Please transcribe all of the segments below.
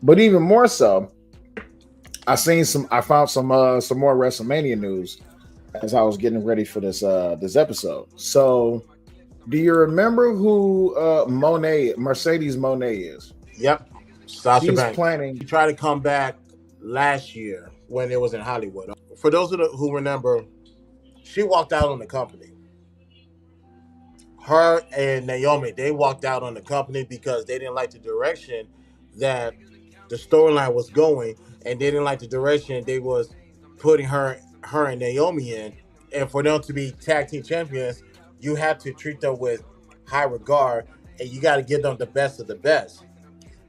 But even more so, I found some more WrestleMania news as I was getting ready for this episode. So, do you remember who Mercedes Monet is? Yep, Sasha She's Banks. planning. She tried to come back last year when it was in Hollywood. For those who remember, she walked out on the company. Her and Naomi, they walked out on the company because they didn't like the direction that the storyline was going, and they didn't like the direction they was putting her and Naomi in. And for them to be tag team champions, you have to treat them with high regard, and you got to give them the best of the best.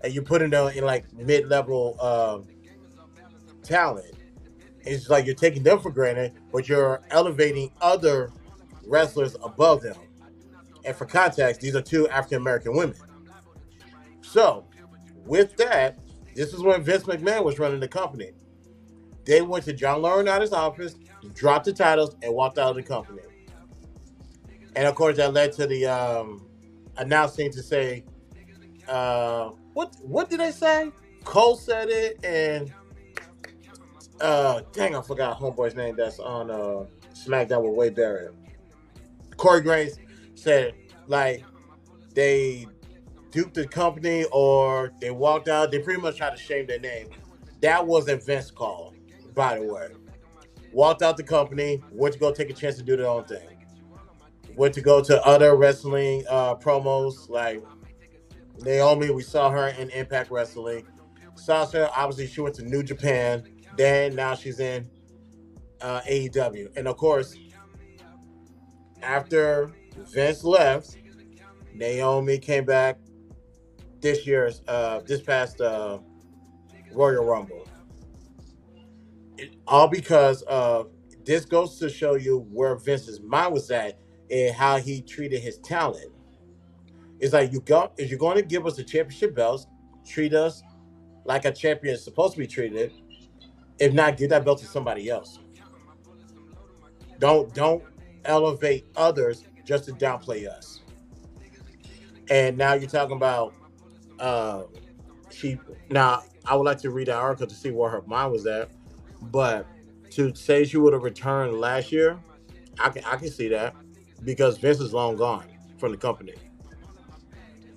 And you're putting them in like mid level talent. It's like you're taking them for granted, but you're elevating other wrestlers above them. And for context, these are two African American women. So, with that, this is when Vince McMahon was running the company. They went to John Laurinaitis' office, dropped the titles, and walked out of the company. And of course, that led to the announcing to say, what did they say? Cole said it, and dang, I forgot homeboy's name. That's on SmackDown with Wade Barrett. Corey Graves said like they duped the company or they walked out. They pretty much tried to shame their name. That wasn't Vince call, by the way. Walked out the company, went to go take a chance to do their own thing. Went to go to other wrestling promos like Naomi. We saw her in Impact Wrestling. Sasha, obviously, she went to New Japan. Then now she's in AEW. And of course, after Vince left, Naomi came back this past Royal Rumble. All because of this goes to show you where Vince's mind was at and how he treated his talent. It's like if you're going to give us the championship belts, treat us like a champion is supposed to be treated. If not, give that belt to somebody else. Don't elevate others just to downplay us. And now you're talking about uh, she. Now I would like to read that article to see where her mind was at, but to say she would have returned last year, I can see that because Vince is long gone from the company.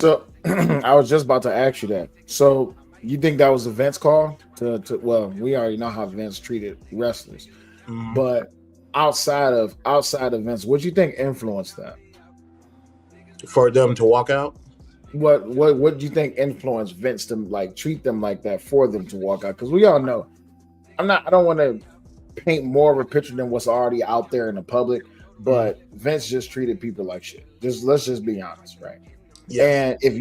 So, I was just about to ask you that. So, you think that was a Vince call to? Well, we already know how Vince treated wrestlers, Mm-hmm. but outside of Vince, what do you think influenced that? For them to walk out. What do you think influenced Vince to like treat them like that for them to walk out? Because we all know I don't want to paint more of a picture than what's already out there in the public, Mm-hmm. but Vince just treated people like shit. Just let's just be honest, right? Yes. And if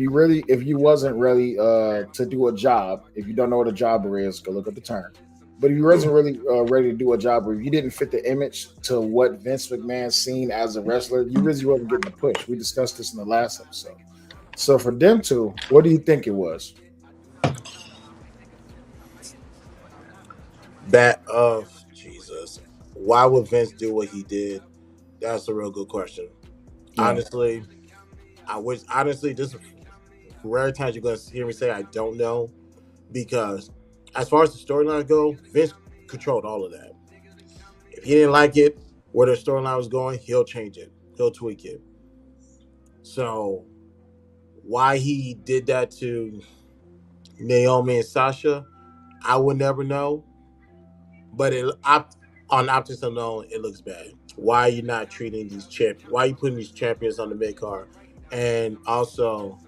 you wasn't really to do a job, if you don't know what a jobber is, go look at the term. But if you wasn't really ready to do a job, or if you didn't fit the image to what Vince McMahon seen as a wrestler, you really wasn't getting the push. We discussed this in the last episode. So for them two, what do you think it was? That of Jesus. Why would Vince do what he did? That's a real good question. Yeah. Honestly, honestly this is rare times you're gonna hear me say I don't know because as far as the storyline go, Vince controlled all of that. If he didn't like it, where the storyline was going, he'll change it. He'll tweak it. So why he did that to Naomi and Sasha, I would never know. But on optics alone, it looks bad. Why are you not treating these champions? Why are you putting these champions on the mid card? And also,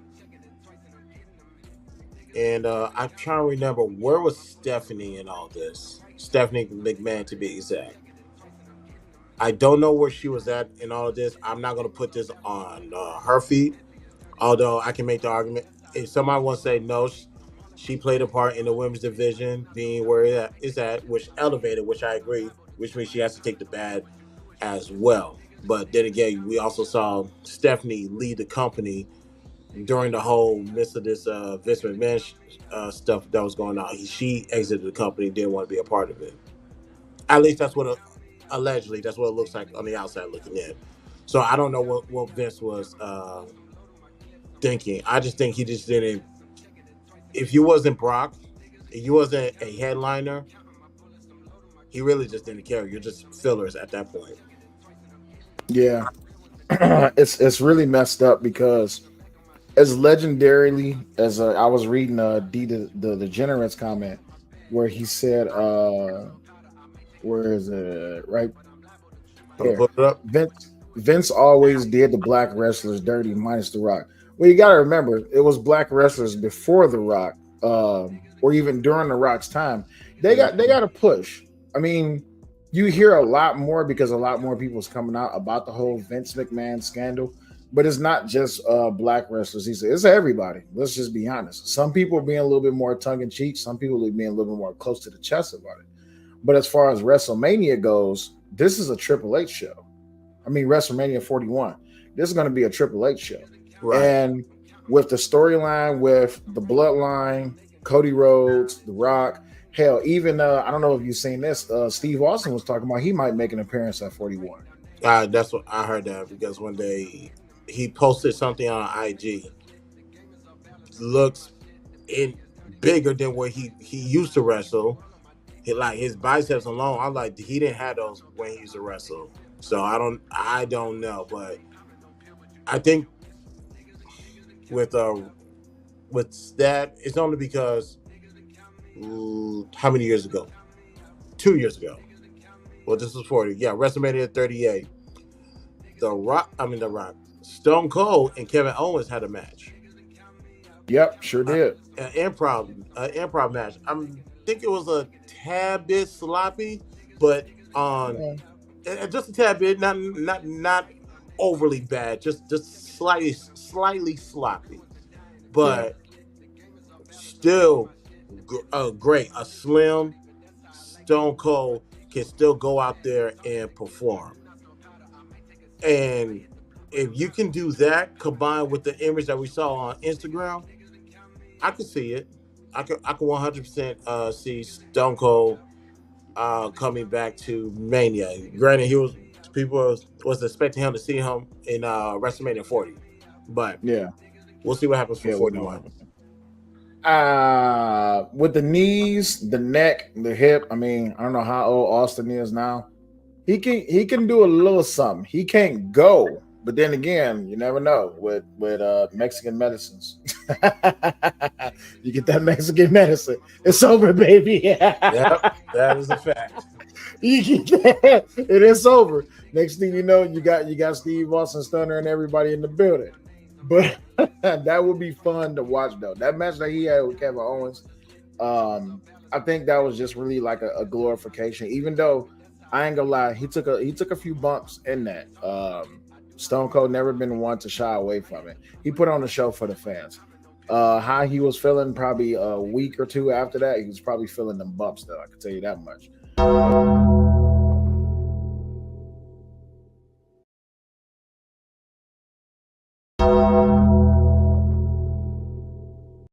and I'm trying to remember where was Stephanie in all this. Stephanie McMahon, to be exact. I don't know where she was at in all of this. I'm not going to put this on her feet, although I can make the argument. If somebody wants to say no, she played a part in the women's division being where it is at, which elevated, which I agree, which means she has to take the bad as well. But then again, we also saw Stephanie lead the company during the whole midst of this Vince McMahon stuff that was going on. She exited the company, didn't want to be a part of it. At least that's allegedly that's what it looks like on the outside looking in. So I don't know what Vince was thinking. I just think he just didn't. If you wasn't Brock, If you wasn't a headliner, he really just didn't care. You're just fillers at that point. Yeah, it's really messed up because as legendarily as I was reading D the Degenerates comment where he said where is it right here. Put it up. Vince always did the black wrestlers dirty, minus The Rock. Well, you got to remember, it was black wrestlers before The Rock, or even during The Rock's time. They got to push. I mean, you hear a lot more because a lot more people's coming out about the whole Vince McMahon scandal. But it's not just black wrestlers. It's everybody. Let's just be honest. Some people are being a little bit more tongue in cheek. Some people are being a little bit more close to the chest about it. But as far as WrestleMania goes, this is a Triple H show. I mean, WrestleMania 41. This is going to be a Triple H show. Right. And with the storyline, with the bloodline, Cody Rhodes, The Rock, hell, even, I don't know if you've seen this, Steve Austin was talking about he might make an appearance at 41. That's what I heard that because one day he posted something on IG. Looks in bigger than where he used to wrestle. Like his biceps alone, I like he didn't have those when he used to wrestle. So I don't know, but I think with that, it's only because how many years ago? 2 years ago. Well, this was 40. Yeah, WrestleMania 38. The Rock, Stone Cold and Kevin Owens had a match. Yep, sure did. An improv match. I think it was a tad bit sloppy, but on just a tad bit, not overly bad, just slightly sloppy, but still great. A slim Stone Cold can still go out there and perform, and if you can do that combined with the image that we saw on Instagram, I could see it. I could 100% see Stone Cold coming back to Mania. Granted, people was expecting him to see him in WrestleMania 40, but yeah, we'll see what happens for 41. With the knees, the neck, the hip. I mean, I don't know how old Austin is now. He can do a little something. He can't go, but then again, you never know with Mexican medicines. You get that Mexican medicine, it's over, baby. Yep, that is a fact. You get that, it is over. Next thing you know, you got Steve Austin Stunner and everybody in the building. But that would be fun to watch, though. That match that he had with Kevin Owens, I think that was just really like a glorification. Even though I ain't gonna lie, he took a few bumps in that. Stone Cold never been one to shy away from it. He put on a show for the fans. How he was feeling probably a week or two after that, he was probably feeling them bumps, though. I can tell you that much.